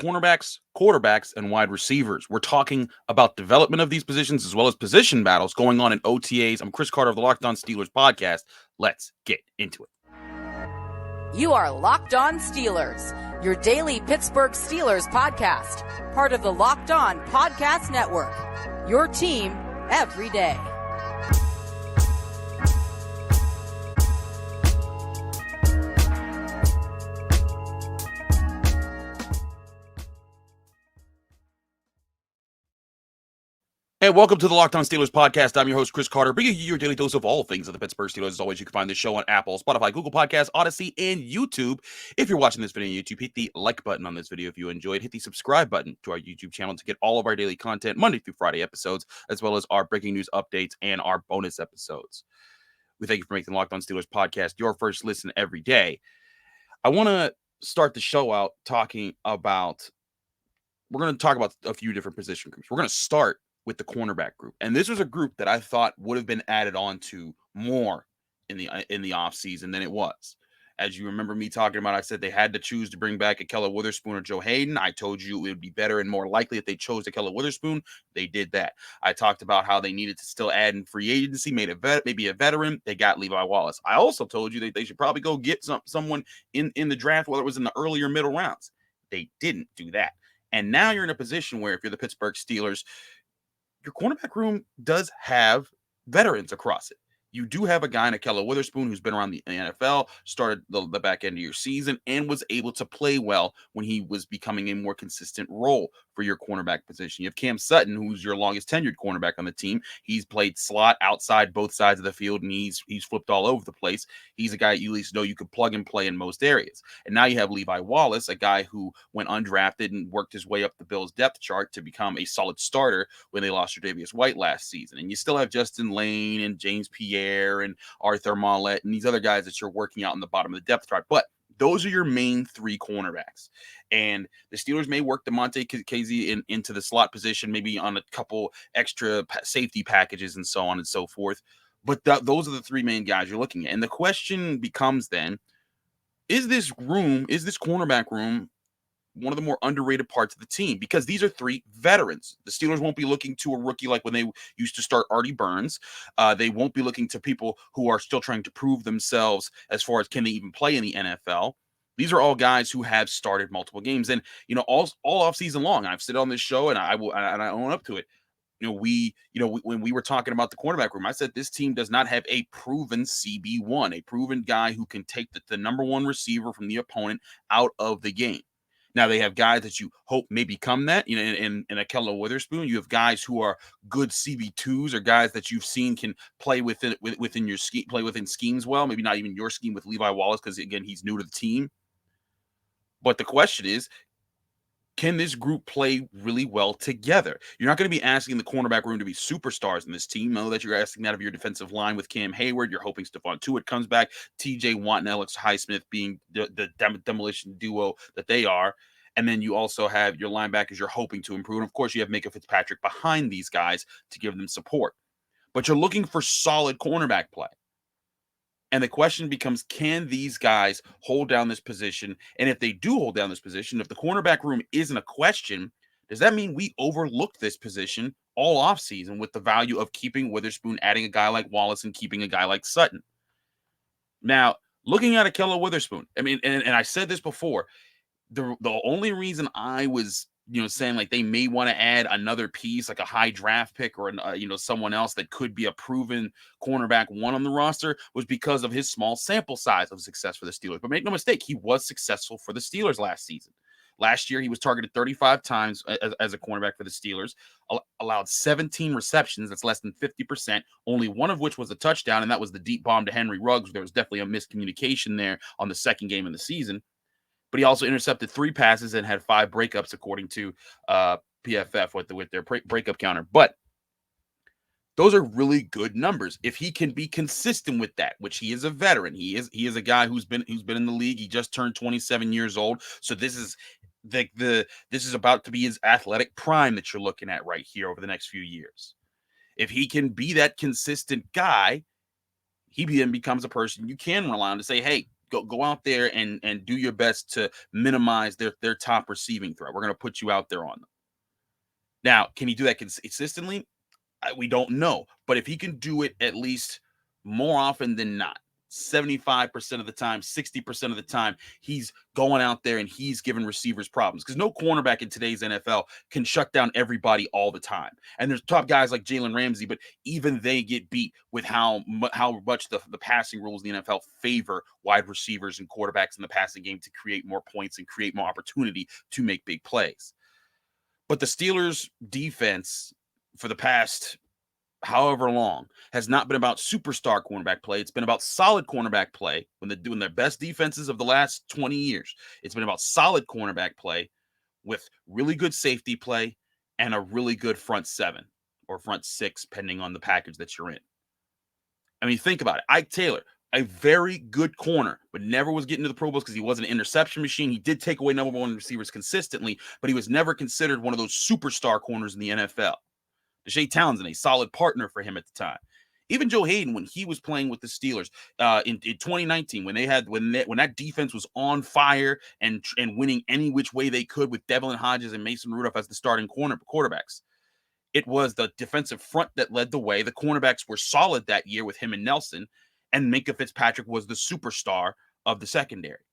cornerbacks, quarterbacks, and wide receivers. We're talking about development of these positions as well as position battles going on in OTAs. I'm Chris Carter of the Locked On Steelers podcast. Let's get into it. You are Locked On Steelers, your daily Pittsburgh Steelers podcast, part of the Locked On Podcast Network, your team every day. Hey, welcome to the Locked On Steelers podcast. I'm your host, Chris Carter, bringing you your daily dose of all things of the Pittsburgh Steelers. As always, you can find this show on Apple, Spotify, Google Podcasts, Odyssey, and YouTube. If you're watching this video on YouTube, hit the like button on this video if you enjoyed. Hit the subscribe button to our YouTube channel to get all of our daily content, Monday through Friday episodes, as well as our breaking news updates and our bonus episodes. We thank you for making the Locked On Steelers podcast your first listen every day. I want to start the show out talking about, we're going to talk about a few different position groups. We're going to start with the cornerback group. And this was a group that I thought would have been added on to more in the offseason than it was. As you remember me talking about, I said they had to choose to bring back Ahkello Witherspoon or Joe Hayden. I told you it would be better and more likely if they chose Ahkello Witherspoon. They did that. I talked about how they needed to still add in free agency, maybe a veteran. They got Levi Wallace. I also told you that they should probably go get someone in the draft, whether it was in the earlier middle rounds. They didn't do that. And now you're in a position where if you're the Pittsburgh Steelers, your cornerback room does have veterans across it. You do have a guy in Ahkello Witherspoon who's been around the NFL, started the back end of your season, and was able to play well when he was becoming a more consistent role for your cornerback position. You have Cam Sutton, who's your longest tenured cornerback on the team. He's played slot, outside, both sides of the field, and he's flipped all over the place. He's a guy you at least know you could plug and play in most areas. And now you have Levi Wallace, a guy who went undrafted and worked his way up the Bills' depth chart to become a solid starter when they lost Tre'Davious White last season. And you still have Justin Lane and James Pierre and Arthur Mollett and these other guys that you're working out in the bottom of the depth chart. But those are your main three cornerbacks. And the Steelers may work Diontae Johnson into the slot position, maybe on a couple extra safety packages and so on and so forth. But those are the three main guys you're looking at. And the question becomes then, is this cornerback room one of the more underrated parts of the team? Because these are three veterans. The Steelers won't be looking to a rookie like when they used to start Artie Burns. They won't be looking to people who are still trying to prove themselves as far as can they even play in the NFL. These are all guys who have started multiple games. And, all off season long, I've said on this show and I own up to it. When we were talking about the cornerback room, I said this team does not have a proven CB1, a proven guy who can take the number one receiver from the opponent out of the game. Now, they have guys that you hope may become that, in Ahkello Witherspoon. You have guys who are good CB2s or guys that you've seen can play within your scheme, play within schemes well. Maybe not even your scheme with Levi Wallace because, again, he's new to the team. But the question is, can this group play really well together? You're not going to be asking the cornerback room to be superstars in this team. Know that you're asking that of your defensive line with Cam Hayward. You're hoping Stephon Tuitt comes back. TJ Watt and Alex Highsmith being the demolition duo that they are. And then you also have your linebackers you're hoping to improve. And, of course, you have Micah Fitzpatrick behind these guys to give them support. But you're looking for solid cornerback play. And the question becomes, can these guys hold down this position? And if they do hold down this position, if the cornerback room isn't a question, does that mean we overlooked this position all offseason with the value of keeping Witherspoon, adding a guy like Wallace, and keeping a guy like Sutton? Now, looking at Ahkello Witherspoon, I mean, and I said this before, the only reason I was saying like they may want to add another piece, like a high draft pick or someone else that could be a proven cornerback one on the roster, was because of his small sample size of success for the Steelers. But make no mistake, he was successful for the Steelers last season. Last year, he was targeted 35 times as a cornerback for the Steelers, allowed 17 receptions. That's less than 50%, only one of which was a touchdown, and that was the deep bomb to Henry Ruggs. There was definitely a miscommunication there on the second game of the season. But he also intercepted 3 passes and had 5 breakups, according to PFF with their breakup counter. But those are really good numbers. If he can be consistent with that, which he is a veteran, he is a guy who's been in the league. He just turned 27 years old. So this is this is about to be his athletic prime that you're looking at right here over the next few years. If he can be that consistent guy, he then becomes a person you can rely on to say, hey, go out there and do your best to minimize their top receiving threat. We're going to put you out there on them. Now, can he do that consistently? We don't know, but if he can do it at least more often than not, 75% of the time, 60% of the time, he's going out there and he's giving receivers problems, because no cornerback in today's NFL can shut down everybody all the time. And there's top guys like Jalen Ramsey, but even they get beat with how much the passing rules in the NFL favor wide receivers and quarterbacks in the passing game to create more points and create more opportunity to make big plays. But the Steelers defense for the past however long has not been about superstar cornerback play. It's been about solid cornerback play when they're doing their best defenses of the last 20 years. It's been about solid cornerback play with really good safety play and a really good front seven or front six, depending on the package that you're in. I mean, think about it. Ike Taylor, a very good corner, but never was getting to the Pro Bowls because he wasn't an interception machine. He did take away number one receivers consistently, but he was never considered one of those superstar corners in the NFL. Deshae Townsend, a solid partner for him at the time. Even Joe Hayden, when he was playing with the Steelers in 2019, when that defense was on fire and winning any which way they could with Devlin Hodges and Mason Rudolph as the starting quarterbacks, it was the defensive front that led the way. The cornerbacks were solid that year with him and Nelson, and Minkah Fitzpatrick was the superstar of the secondary.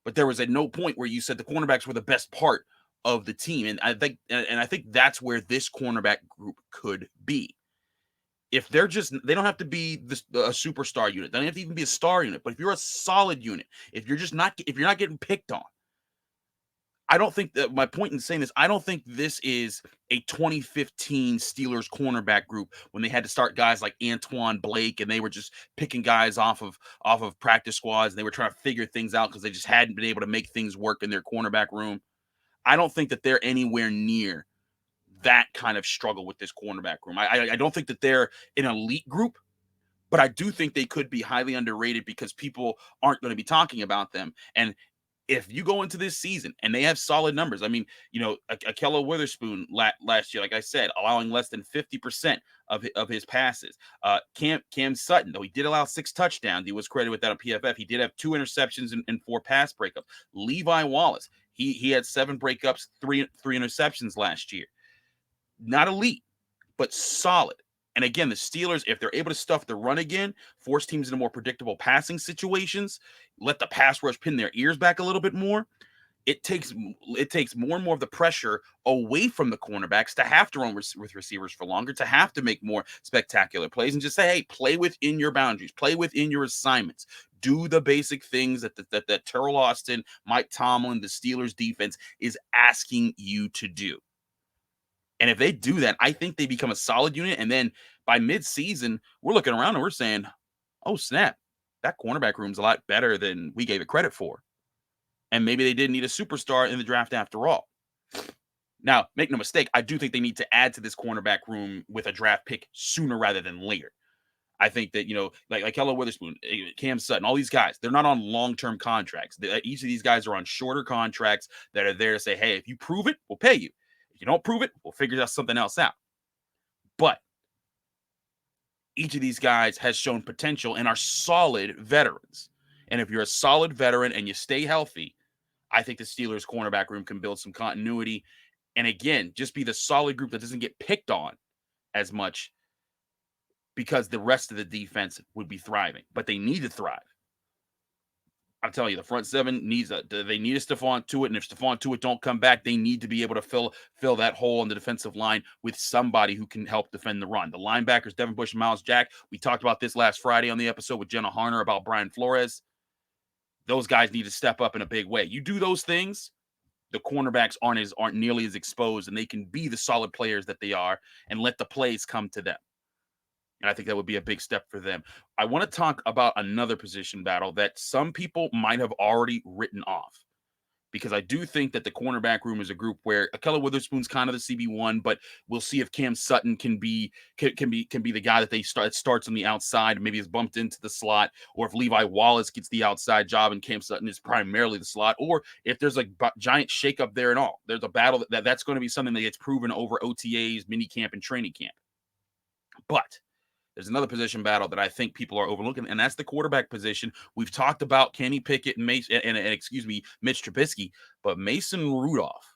But there was at no point where you said the cornerbacks were the best part of the team. And I think that's where this cornerback group could be. If they don't have to be a superstar unit. They don't have to even be a star unit. But if you're a solid unit, if you're not getting picked on, I don't think that my point in saying this, I don't think this is a 2015 Steelers cornerback group when they had to start guys like Antoine Blake and they were just picking guys off of practice squads and they were trying to figure things out because they just hadn't been able to make things work in their cornerback room. I don't think that they're anywhere near that kind of struggle with this cornerback room. I don't think that they're an elite group, but I do think they could be highly underrated because people aren't going to be talking about them. And if you go into this season and they have solid numbers, I mean, Ahkello Witherspoon last year, like I said, allowing less than 50% of his passes. Cam Sutton, though he did allow 6 touchdowns, he was credited with that on PFF. He did have 2 interceptions and 4 pass breakups. Levi Wallace, he had 7 breakups, 3 interceptions last year. Not elite, but solid. And again, the Steelers, if they're able to stuff the run again, force teams into more predictable passing situations, let the pass rush pin their ears back a little bit more, it takes more and more of the pressure away from the cornerbacks to have to run with receivers for longer, to have to make more spectacular plays, and just say, hey, play within your boundaries, play within your assignments. Do the basic things that Terrell Austin, Mike Tomlin, the Steelers defense is asking you to do. And if they do that, I think they become a solid unit. And then by mid-season, we're looking around and we're saying, oh, snap, that cornerback room's a lot better than we gave it credit for. And maybe they didn't need a superstar in the draft after all. Now, make no mistake, I do think they need to add to this cornerback room with a draft pick sooner rather than later. I think that, like Ahkello Witherspoon, Cam Sutton, all these guys, they're not on long-term contracts. Each of these guys are on shorter contracts that are there to say, hey, if you prove it, we'll pay you. If you don't prove it, we'll figure something else out. But each of these guys has shown potential and are solid veterans. And if you're a solid veteran and you stay healthy, I think the Steelers cornerback room can build some continuity. And again, just be the solid group that doesn't get picked on as much because the rest of the defense would be thriving. But they need to thrive. I'm telling you, the front seven they need a Stephon Tuitt, and if Stephon Tuitt don't come back, they need to be able to fill that hole on the defensive line with somebody who can help defend the run. The linebackers, Devin Bush and Miles Jack, we talked about this last Friday on the episode with Jenna Harner about Brian Flores. Those guys need to step up in a big way. You do those things, the cornerbacks aren't nearly as exposed, and they can be the solid players that they are and let the plays come to them. And I think that would be a big step for them. I want to talk about another position battle that some people might have already written off, because I do think that the cornerback room is a group where Ahkello Witherspoon's kind of the CB1, but we'll see if Cam Sutton can be the guy that starts on the outside and maybe is bumped into the slot, or if Levi Wallace gets the outside job and Cam Sutton is primarily the slot, or if there's a giant shakeup there and all. There's a battle that's going to be something that gets proven over OTAs, minicamp, and training camp. But There's another position battle that I think people are overlooking, and that's the quarterback position. We've talked about Kenny Pickett and Mitch Trubisky, but Mason Rudolph,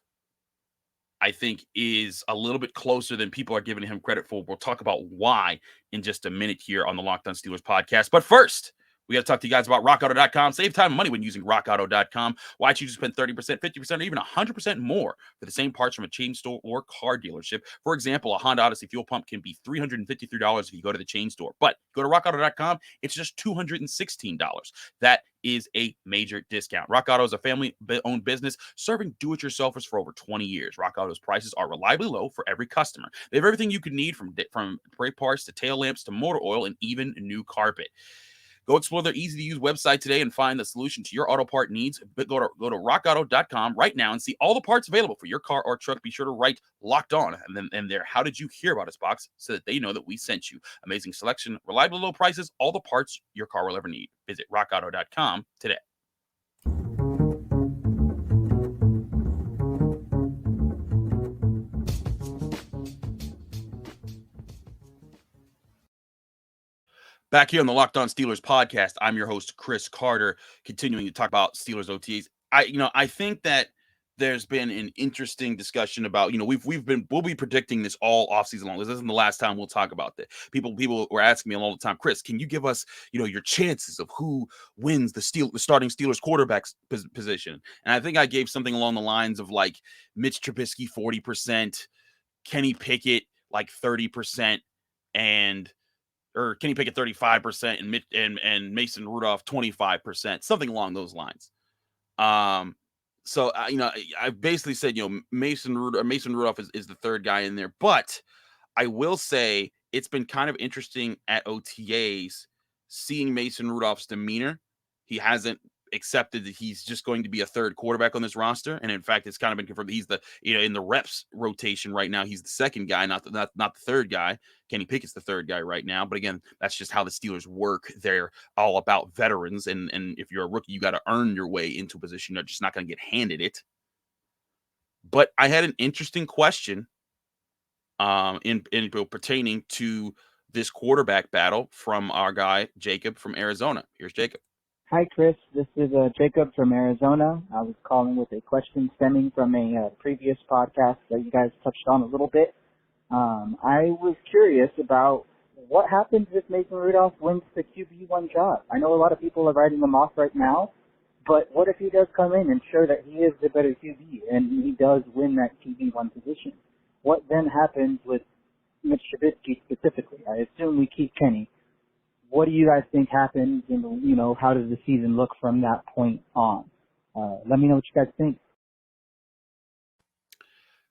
I think, is a little bit closer than people are giving him credit for. We'll talk about why in just a minute here on the Locked On Steelers podcast. But first, we got to talk to you guys about rockauto.com. Save time and money when using rockauto.com. Why choose to spend 30%, 50%, or even 100% more for the same parts from a chain store or car dealership? For example, a Honda Odyssey fuel pump can be $353 if you go to the chain store. But go to rockauto.com, it's just $216. That is a major discount. Rock Auto is a family-owned business serving do-it-yourselfers for over 20 years. Rock Auto's prices are reliably low for every customer. They have everything you could need from brake parts to tail lamps to motor oil and even new carpet. Go explore their easy-to-use website today and find the solution to your auto part needs. But go to rockauto.com right now and see all the parts available for your car or truck. Be sure to write Locked On and their "How did you hear about us" box so that they know that we sent you. Amazing selection, reliable low prices, all the parts your car will ever need. Visit rockauto.com today. Back here on the Locked On Steelers podcast, I'm your host, Chris Carter, continuing to talk about Steelers OTAs. I think that there's been an interesting discussion about, we'll be predicting this all offseason long. This isn't the last time we'll talk about this. People were asking me all the time, Chris, can you give us, your chances of who wins the starting Steelers quarterback position? And I think I gave something along the lines of like Mitch Trubisky 40%, Kenny Pickett like 30%, or Kenny Pickett 35% and Mason Rudolph 25%, something along those lines. So I basically said, Mason Rudolph is the third guy in there, but I will say it's been kind of interesting at OTAs seeing Mason Rudolph's demeanor. He hasn't accepted that he's just going to be a third quarterback on this roster, and in fact, it's kind of been confirmed he's the in the reps rotation right now. He's the second guy, not the third guy. Kenny Pickett's the third guy right now, but again, that's just how the Steelers work. They're all about veterans, and if you're a rookie, you got to earn your way into a position. You're just not going to get handed it. But I had an interesting question in pertaining to this quarterback battle from our guy Jacob from Arizona. Here's Jacob. Hi, Chris. This is Jacob from Arizona. I was calling with a question stemming from a previous podcast that you guys touched on a little bit. I was curious about what happens if Mason Rudolph wins the QB1 job. I know a lot of people are writing him off right now, but what if he does come in and show that he is the better QB and he does win that QB1 position? What then happens with Mitch Trubisky specifically? I assume we keep Kenny. What do you guys think happens, and how does the season look from that point on? Let me know what you guys think.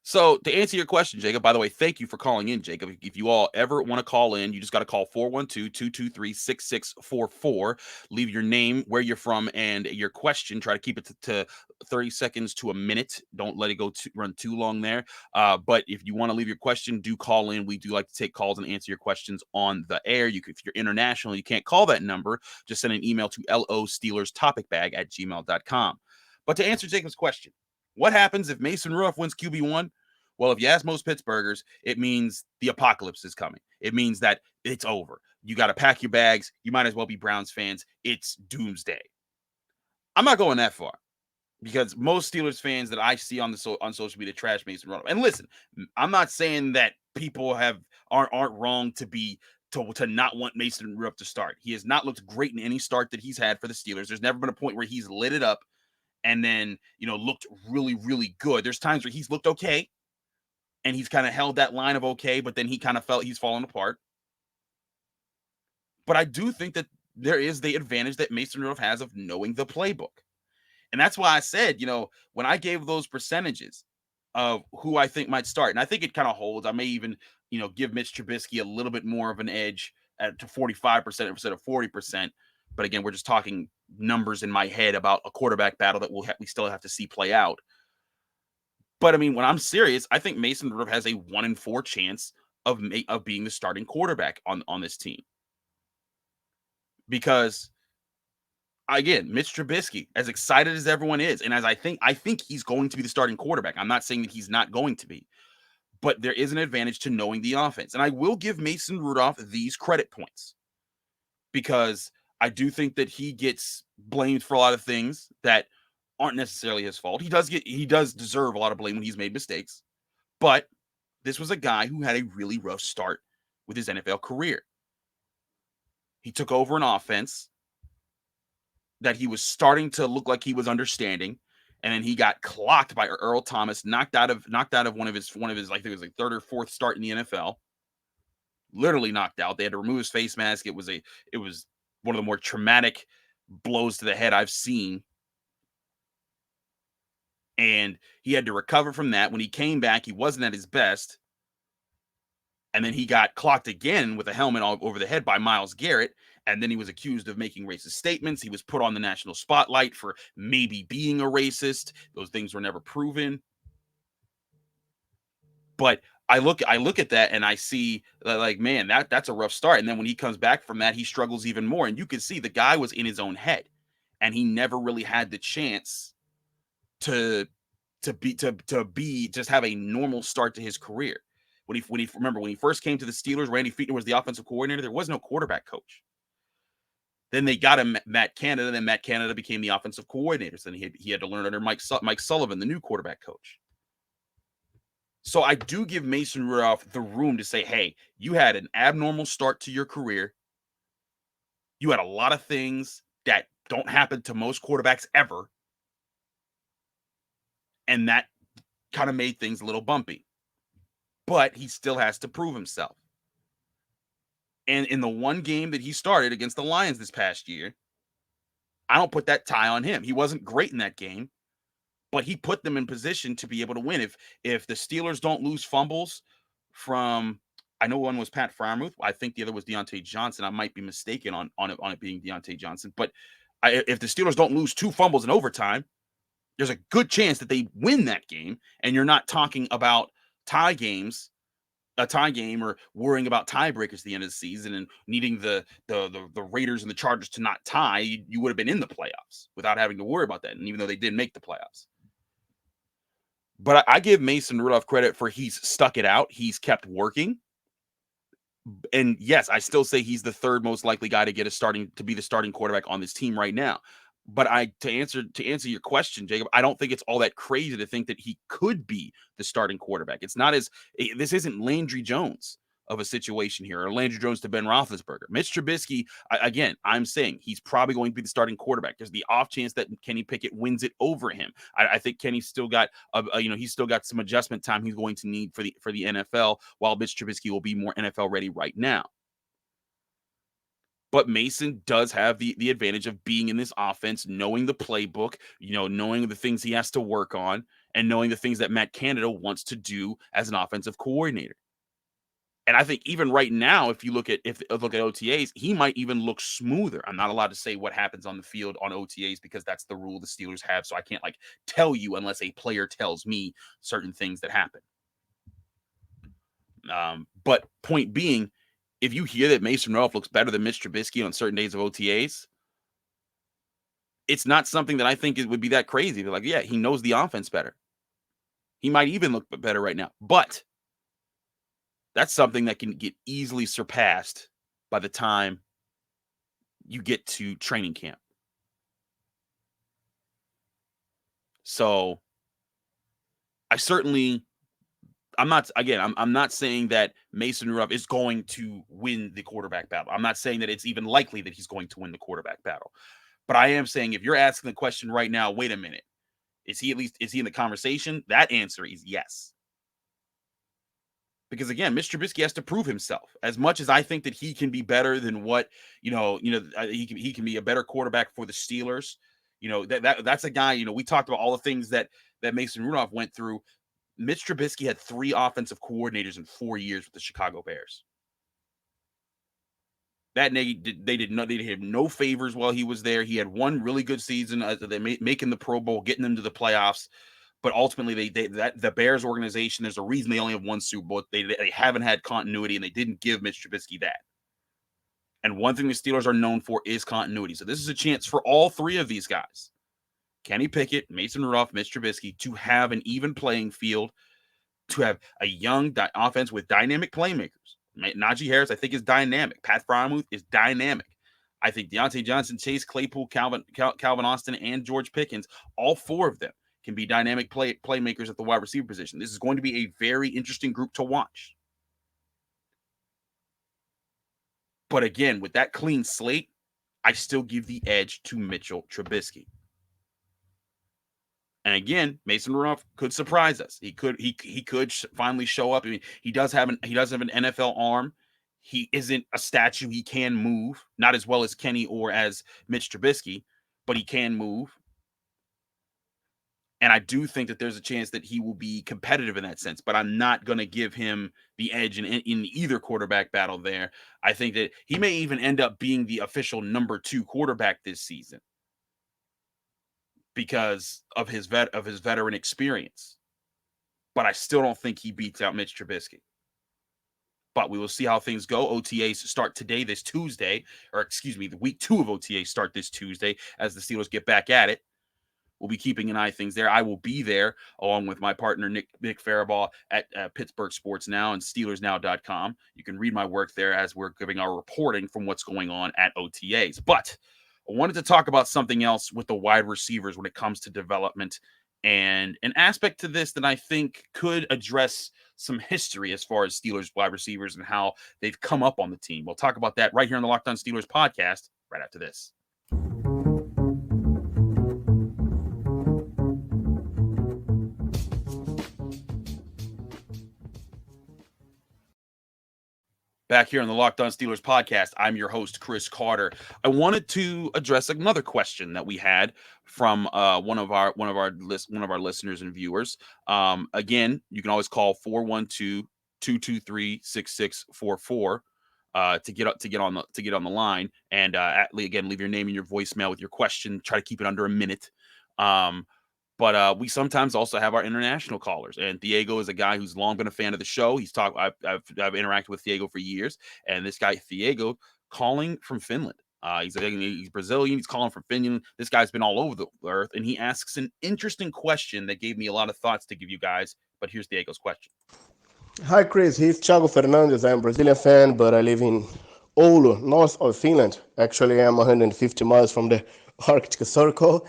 So to answer your question, Jacob, by the way, thank you for calling in, Jacob. If you all ever want to call in, you just got to call 412-223-6644. Leave your name, where you're from, and your question. Try to keep it to 30 seconds to a minute. Don't let it run too long there. But if you want to leave your question, do call in. We do like to take calls and answer your questions on the air. If you're international, you can't call that number. Just send an email to losteelersTopicBag@gmail.com. But to answer Jacob's question, what happens if Mason Rudolph wins QB1? Well, if you ask most Pittsburghers, it means the apocalypse is coming. It means that it's over. You got to pack your bags. You might as well be Browns fans. It's doomsday. I'm not going that far because most Steelers fans that I see on social media trash Mason Rudolph. And listen, I'm not saying that people aren't wrong to not want Mason Rudolph to start. He has not looked great in any start that he's had for the Steelers. There's never been a point where he's lit it up and then, looked really, really good. There's times where he's looked okay and he's kind of held that line of okay, but then he kind of felt he's fallen apart. But I do think that there is the advantage that Mason Rudolph has of knowing the playbook. And that's why I said, when I gave those percentages of who I think might start, and I think it kind of holds. I may even, give Mitch Trubisky a little bit more of an edge to 45% instead of 40%. But again, we're just talking numbers in my head about a quarterback battle that we still have to see play out. But I mean, when I'm serious, I think Mason Rudolph has a 1 in 4 chance of being the starting quarterback on this team. Because again, Mitch Trubisky, as excited as everyone is, and as I think he's going to be the starting quarterback. I'm not saying that he's not going to be, but there is an advantage to knowing the offense. And I will give Mason Rudolph these credit points because I do think that he gets blamed for a lot of things that aren't necessarily his fault. He does deserve a lot of blame when he's made mistakes, but this was a guy who had a really rough start with his NFL career. He took over an offense that he was starting to look like he was understanding, and then he got clocked by Earl Thomas, knocked out of one of his I think it was like third or fourth start in the NFL. Literally knocked out. They had to remove his face mask. It was one of the more traumatic blows to the head I've seen. And he had to recover from that. When he came back, he wasn't at his best. And then he got clocked again with a helmet all over the head by Myles Garrett. And then he was accused of making racist statements. He was put on the national spotlight for maybe being a racist. Those things were never proven. But I look at that and I see like, man, that's a rough start. And then when he comes back from that, he struggles even more. And you can see the guy was in his own head, and he never really had the chance to just have a normal start to his career. When he first came to the Steelers, Randy Fichtner was the offensive coordinator. There was no quarterback coach. Then they got him Matt Canada. Then Matt Canada became the offensive coordinator. So then he had to learn under Mike Sullivan, the new quarterback coach. So I do give Mason Rudolph the room to say, hey, you had an abnormal start to your career. You had a lot of things that don't happen to most quarterbacks ever. And that kind of made things a little bumpy. But he still has to prove himself. And in the one game that he started against the Lions this past year, I don't put that tie on him. He wasn't great in that game, but he put them in position to be able to win. If the Steelers don't lose fumbles from, I know one was Pat Freiermuth, I think the other was Diontae Johnson. I might be mistaken on it being Diontae Johnson. But if the Steelers don't lose 2 fumbles in overtime, there's a good chance that they win that game. And you're not talking about a tie game or worrying about tiebreakers at the end of the season and needing the Raiders and the Chargers to not tie. You would have been in the playoffs without having to worry about that. And even though they didn't make the playoffs. But I give Mason Rudolph credit for he's stuck it out. He's kept working. And yes, I still say he's the third most likely guy to be the starting quarterback on this team right now. But to answer your question, Jacob, I don't think it's all that crazy to think that he could be the starting quarterback. This isn't Landry Jones of a situation here, or Landry Jones to Ben Roethlisberger. Mitch Trubisky, again, I'm saying he's probably going to be the starting quarterback. There's the off chance that Kenny Pickett wins it over him. I think Kenny's still got he's still got some adjustment time he's going to need for the NFL, while Mitch Trubisky will be more NFL ready right now. But Mason does have the advantage of being in this offense, knowing the playbook, knowing the things he has to work on, and knowing the things that Matt Canada wants to do as an offensive coordinator. And I think even right now, if you look at OTAs, he might even look smoother. I'm not allowed to say what happens on the field on OTAs because that's the rule the Steelers have. So I can't tell you unless a player tells me certain things that happen. But point being, if you hear that Mason Rudolph looks better than Mitch Trubisky on certain days of OTAs, it's not something that I think it would be that crazy. They're like, yeah, he knows the offense better. He might even look better right now. But that's something that can get easily surpassed by the time you get to training camp. So I'm not saying that Mason Rudolph is going to win the quarterback battle. I'm not saying that it's even likely that he's going to win the quarterback battle. But I am saying if you're asking the question right now, wait a minute, is he in the conversation? That answer is yes. Because again, Mitch Trubisky has to prove himself. As much as I think that he can be better than what, he can be a better quarterback for the Steelers. That's a guy, we talked about all the things that Mason Rudolph went through. Mitch Trubisky had 3 offensive coordinators in 4 years with the Chicago Bears. That they did him no favors while he was there. He had one really good season, making the Pro Bowl, getting them to the playoffs. But ultimately, the Bears organization, there's a reason they only have one Super Bowl. They haven't had continuity, and they didn't give Mitch Trubisky that. And one thing the Steelers are known for is continuity. So this is a chance for all 3 of these guys, Kenny Pickett, Mason Rudolph, Mitch Trubisky, to have an even playing field to have a young offense with dynamic playmakers. Najee Harris, I think, is dynamic. Pat Freiermuth is dynamic. I think Diontae Johnson, Chase Claypool, Calvin Austin, and George Pickens, all four of them can be dynamic playmakers at the wide receiver position. This is going to be a very interesting group to watch. But again, with that clean slate, I still give the edge to Mitchell Trubisky. And again, Mason Rudolph could surprise us. He could finally show up. I mean, he does have an NFL arm. He isn't a statue. He can move, not as well as Kenny or as Mitch Trubisky, but he can move. And I do think that there's a chance that he will be competitive in that sense, but I'm not going to give him the edge in either quarterback battle there. I think that he may even end up being the official number 2 quarterback this season because of his veteran experience. But I still don't think he beats out Mitch Trubisky. But we will see how things go. OTAs start today, this Tuesday, the week 2 of OTAs start this Tuesday as the Steelers get back at it. We'll be keeping an eye on things there. I will be there along with my partner, Nick Faribault at Pittsburgh Sports Now and SteelersNow.com. You can read my work there as we're giving our reporting from what's going on at OTAs. But I wanted to talk about something else with the wide receivers when it comes to development and an aspect to this that I think could address some history as far as Steelers wide receivers and how they've come up on the team. We'll talk about that right here on the Locked On Steelers podcast right after this. Back here on the Locked On Steelers podcast, I'm your host, Chris Carter. I wanted to address another question that we had from one of our listeners and viewers. Again, you can always call 412-223-6644 to get on the line, and again, leave your name and your voicemail with your question. Try to keep it under a minute. But we sometimes also have our international callers, and Diego is a guy who's long been a fan of the show. I've interacted with Diego for years, and this guy Diego calling from Finland. He's Brazilian. He's calling from Finland. This guy's been all over the earth, and he asks an interesting question that gave me a lot of thoughts to give you guys. But here's Diego's question. Hi, Chris. He's Thiago Fernandes. I'm a Brazilian fan, but I live in Oulu, north of Finland. Actually, I'm 150 miles from the Arctic Circle.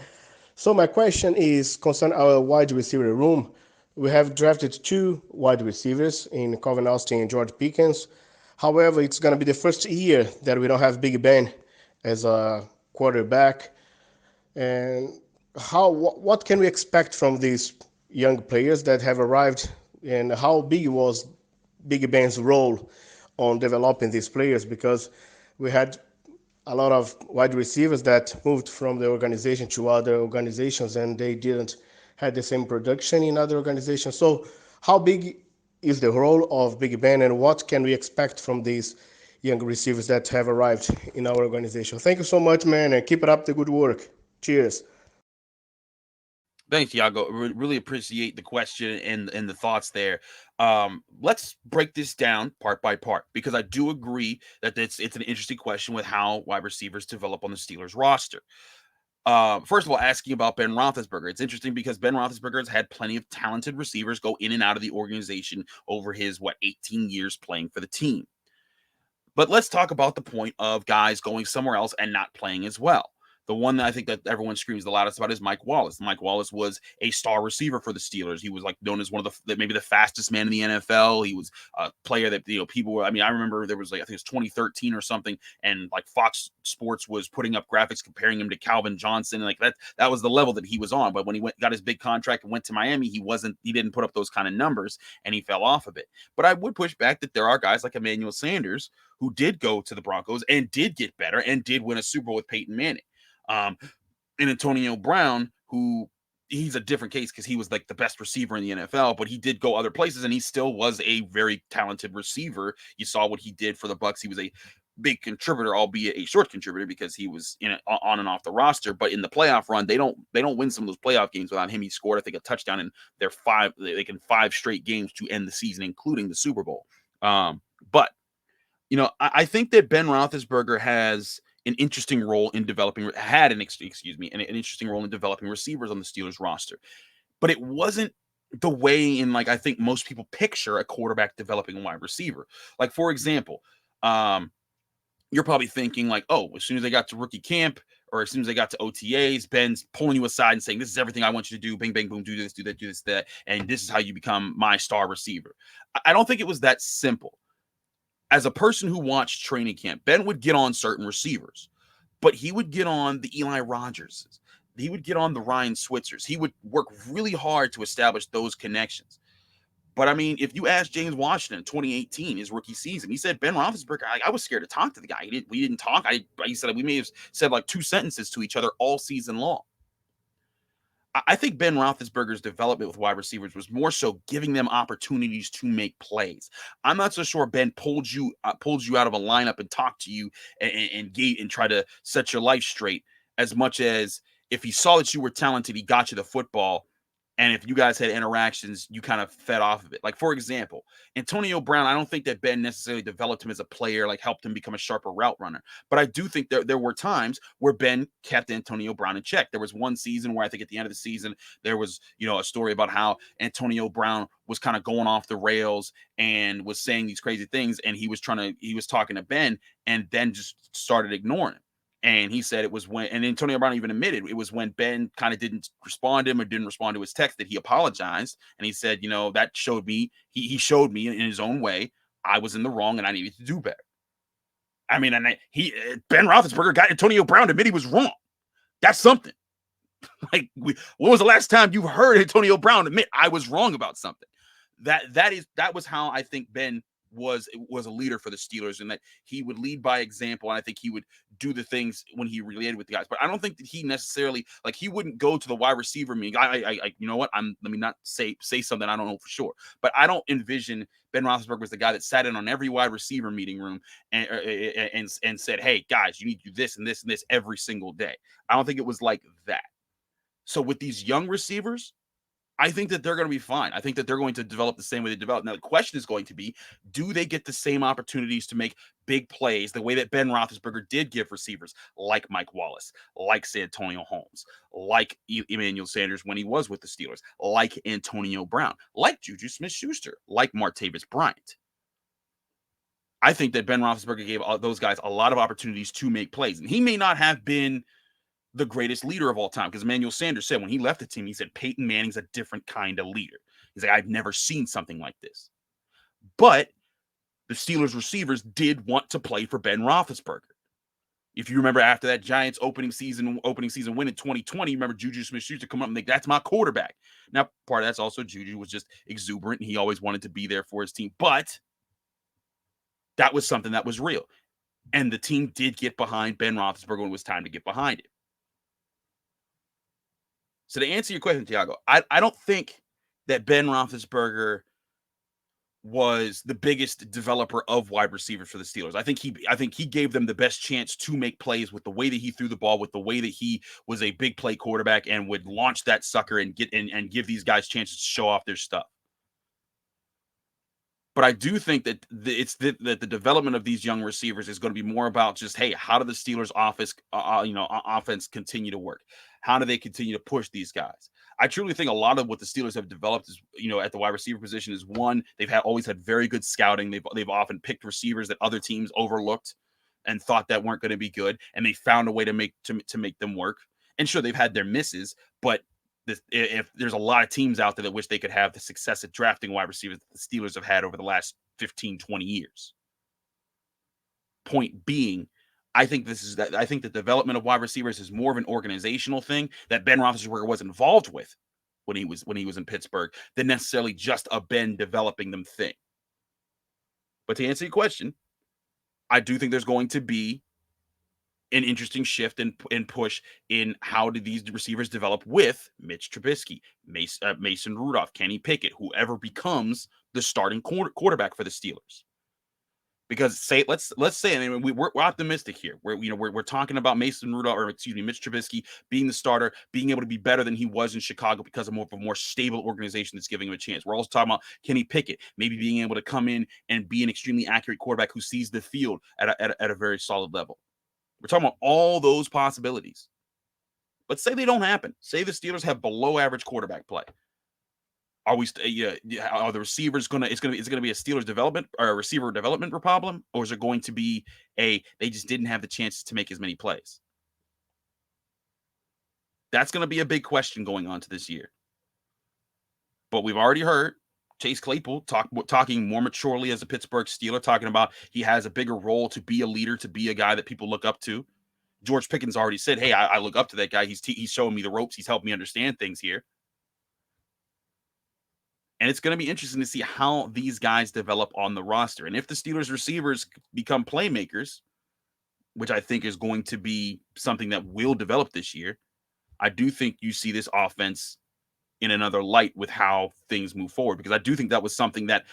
So my question is concerning our wide receiver room. We have drafted 2 wide receivers in Calvin Austin and George Pickens. However, it's going to be the first year that we don't have Big Ben as a quarterback. And what can we expect from these young players that have arrived, and how big was Big Ben's role on developing these players? Because we had a lot of wide receivers that moved from the organization to other organizations, and they didn't have the same production in other organizations. So how big is the role of Big Ben, and what can we expect from these young receivers that have arrived in our organization? Thank you so much, man, and keep it up the good work. Cheers. Thanks, Thiago. Really appreciate the question and the thoughts there. Let's break this down part by part, because I do agree that it's an interesting question with how wide receivers develop on the Steelers roster. First of all, asking about Ben Roethlisberger. It's interesting because Ben Roethlisberger has had plenty of talented receivers go in and out of the organization over his, 18 years playing for the team. But let's talk about the point of guys going somewhere else and not playing as well. The one that I think that everyone screams the loudest about is Mike Wallace. Mike Wallace was a star receiver for the Steelers. He was known as one of maybe the fastest man in the NFL. He was a player that, people were, I remember there was I think it was 2013 or something, and Fox Sports was putting up graphics comparing him to Calvin Johnson. And that was the level that he was on. But when he got his big contract and went to Miami, he didn't put up those kind of numbers, and he fell off a bit. But I would push back that there are guys like Emmanuel Sanders who did go to the Broncos and did get better and did win a Super Bowl with Peyton Manning. And Antonio Brown, who he's a different case because he was the best receiver in the NFL, but he did go other places and he still was a very talented receiver. You saw what he did for the Bucs. He was a big contributor, albeit a short contributor, because he was on and off the roster. But in the playoff run, they don't win some of those playoff games without him. He scored, I think, a touchdown in their 5 straight games to end the season, including the Super Bowl. But I think that Ben Roethlisberger has an interesting role in developing receivers on the Steelers roster. But it wasn't the way in, like, I think most people picture a quarterback developing a wide receiver. Like, for example, you're probably thinking like, oh, as soon as they got to rookie camp or as soon as they got to OTAs, Ben's pulling you aside and saying, this is everything I want you to do. Bing, bang, boom, do this, do that, do this, that. And this is how you become my star receiver. I don't think it was that simple. As a person who watched training camp, Ben would get on certain receivers, but he would get on the Eli Rogerses. He would get on the Ryan Switzers. He would work really hard to establish those connections. But I mean, if you ask James Washington in 2018, his rookie season, he said Ben Roethlisberger. I was scared to talk to the guy. We didn't talk. He said we may have said like 2 sentences to each other all season long. I think Ben Roethlisberger's development with wide receivers was more so giving them opportunities to make plays. I'm not so sure Ben pulled you out of a lineup and talked to you and try to set your life straight, as much as if he saw that you were talented, he got you the football. And if you guys had interactions, you kind of fed off of it. Like, for example, Antonio Brown, I don't think that Ben necessarily developed him as a player, like helped him become a sharper route runner. But I do think there were times where Ben kept Antonio Brown in check. There was one season where I think at the end of the season, there was, a story about how Antonio Brown was kind of going off the rails and was saying these crazy things. And he was talking to Ben and then just started ignoring him. And he said it was when, and Antonio Brown even admitted it was when Ben kind of didn't respond to him or didn't respond to his text that he apologized. And he said, that showed me, he showed me in his own way, I was in the wrong and I needed to do better. I mean, Ben Roethlisberger got Antonio Brown to admit he was wrong. That's something. Like, when was the last time you heard Antonio Brown admit I was wrong about something? That was how I think Ben was a leader for the Steelers, and that he would lead by example. And I think he would do the things when he related with the guys. But I don't think that he necessarily, like, he wouldn't go to the wide receiver meeting. You know what? Let me not say something I don't know for sure. But I don't envision Ben Roethlisberger was the guy that sat in on every wide receiver meeting room and said, hey, guys, you need to do this and this and this every single day. I don't think it was like that. So with these young receivers, I think that they're going to be fine. I think that they're going to develop the same way they develop. Now, the question is going to be, do they get the same opportunities to make big plays the way that Ben Roethlisberger did give receivers like Mike Wallace, like Santonio Holmes, like Emmanuel Sanders when he was with the Steelers, like Antonio Brown, like Juju Smith-Schuster, like Martavis Bryant? I think that Ben Roethlisberger gave those guys a lot of opportunities to make plays. And he may not have been the greatest leader of all time, because Emmanuel Sanders said when he left the team, he said Peyton Manning's a different kind of leader. He's like, I've never seen something like this. But the Steelers receivers did want to play for Ben Roethlisberger. If you remember, after that Giants opening season win in 2020, remember Juju Smith-Schuster come up and think, that's my quarterback. Now, part of that's also Juju was just exuberant and he always wanted to be there for his team. But that was something that was real. And the team did get behind Ben Roethlisberger when it was time to get behind it. So to answer your question, Tiago, I don't think that Ben Roethlisberger was the biggest developer of wide receivers for the Steelers. I think he gave them the best chance to make plays with the way that he threw the ball, with the way that he was a big play quarterback and would launch that sucker and give these guys chances to show off their stuff. But I do think that that the development of these young receivers is going to be more about just, hey, how do the Steelers' offense continue to work? How do they continue to push these guys? I truly think a lot of what the Steelers have developed is, at the wide receiver position is, one, they've always had very good scouting. They've often picked receivers that other teams overlooked and thought that weren't going to be good, and they found a way to make them work. And sure, they've had their misses, but if there's a lot of teams out there that wish they could have the success at drafting wide receivers that the Steelers have had over the last 15, 20 years. Point being, I think the development of wide receivers is more of an organizational thing that Ben Roethlisberger was involved with when he was in Pittsburgh than necessarily just a Ben developing them thing. But to answer your question, I do think there's going to be an interesting shift and push in how do these receivers develop with Mitch Trubisky, Mason Rudolph, Kenny Pickett, whoever becomes the starting quarterback for the Steelers. Because let's say, I mean, we're optimistic here. We're talking about Mitch Trubisky being the starter, being able to be better than he was in Chicago because of a more stable organization that's giving him a chance. We're also talking about Kenny Pickett maybe being able to come in and be an extremely accurate quarterback who sees the field at a very solid level. We're talking about all those possibilities. But say they don't happen. Say the Steelers have below average quarterback play. Are we? Are the receivers gonna? Is it gonna be a Steelers development or a receiver development problem, or is it going to be they just didn't have the chances to make as many plays? That's gonna be a big question going on to this year. But we've already heard Chase Claypool talking more maturely as a Pittsburgh Steeler, talking about he has a bigger role to be a leader, to be a guy that people look up to. George Pickens already said, "Hey, I look up to that guy. He's showing me the ropes. He's helped me understand things here." And it's going to be interesting to see how these guys develop on the roster. And if the Steelers receivers become playmakers, which I think is going to be something that will develop this year, I do think you see this offense in another light with how things move forward, because I do think that was something that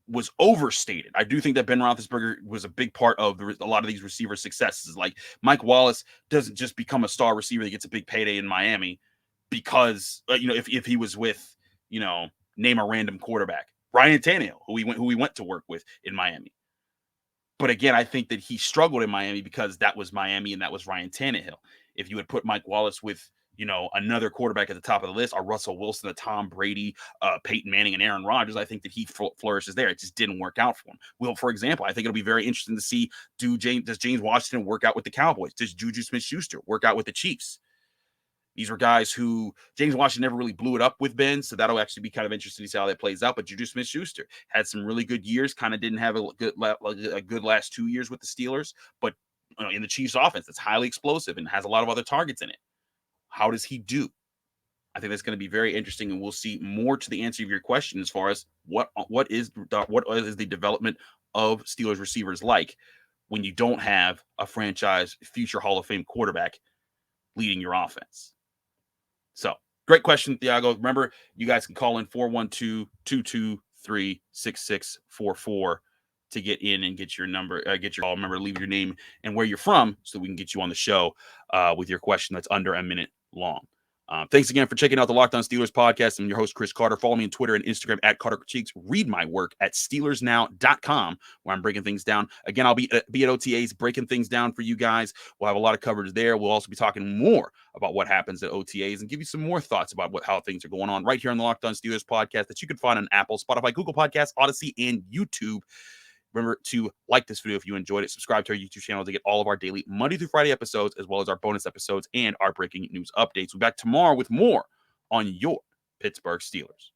was overstated. I do think that Ben Roethlisberger was a big part of a lot of these receiver successes. Like Mike Wallace doesn't just become a star receiver that gets a big payday in Miami because, if he was with, name a random quarterback, Ryan Tannehill, who we went to work with in Miami. But again, I think that he struggled in Miami because that was Miami and that was Ryan Tannehill. If you had put Mike Wallace with, another quarterback at the top of the list, or Russell Wilson, a Tom Brady, Peyton Manning, and Aaron Rodgers, I think that he flourishes there. It just didn't work out for him. Well, for example, I think it'll be very interesting to see, does James Washington work out with the Cowboys? Does Juju Smith-Schuster work out with the Chiefs? These were guys who James Washington never really blew it up with Ben, so that'll actually be kind of interesting to see how that plays out. But Juju Smith-Schuster had some really good years, kind of didn't have a good last 2 years with the Steelers, but in the Chiefs offense, that's highly explosive and has a lot of other targets in it. How does he do? I think that's going to be very interesting, and we'll see more to the answer of your question as far as what is the development of Steelers receivers like when you don't have a franchise future Hall of Fame quarterback leading your offense. So, great question, Thiago. Remember, you guys can call in 412-223-6644 to get in and get your number, get your call. Remember, leave your name and where you're from so we can get you on the show with your question that's under a minute long. Thanks again for checking out the Locked On Steelers podcast. I'm your host, Chris Carter. Follow me on Twitter and Instagram at Carter Critiques. Read my work at SteelersNow.com, where I'm breaking things down. Again, I'll be at OTAs breaking things down for you guys. We'll have a lot of coverage there. We'll also be talking more about what happens at OTAs and give you some more thoughts about how things are going on right here on the Locked On Steelers podcast that you can find on Apple, Spotify, Google Podcasts, Odyssey, and YouTube. Remember to like this video if you enjoyed it. Subscribe to our YouTube channel to get all of our daily Monday through Friday episodes, as well as our bonus episodes and our breaking news updates. We'll be back tomorrow with more on your Pittsburgh Steelers.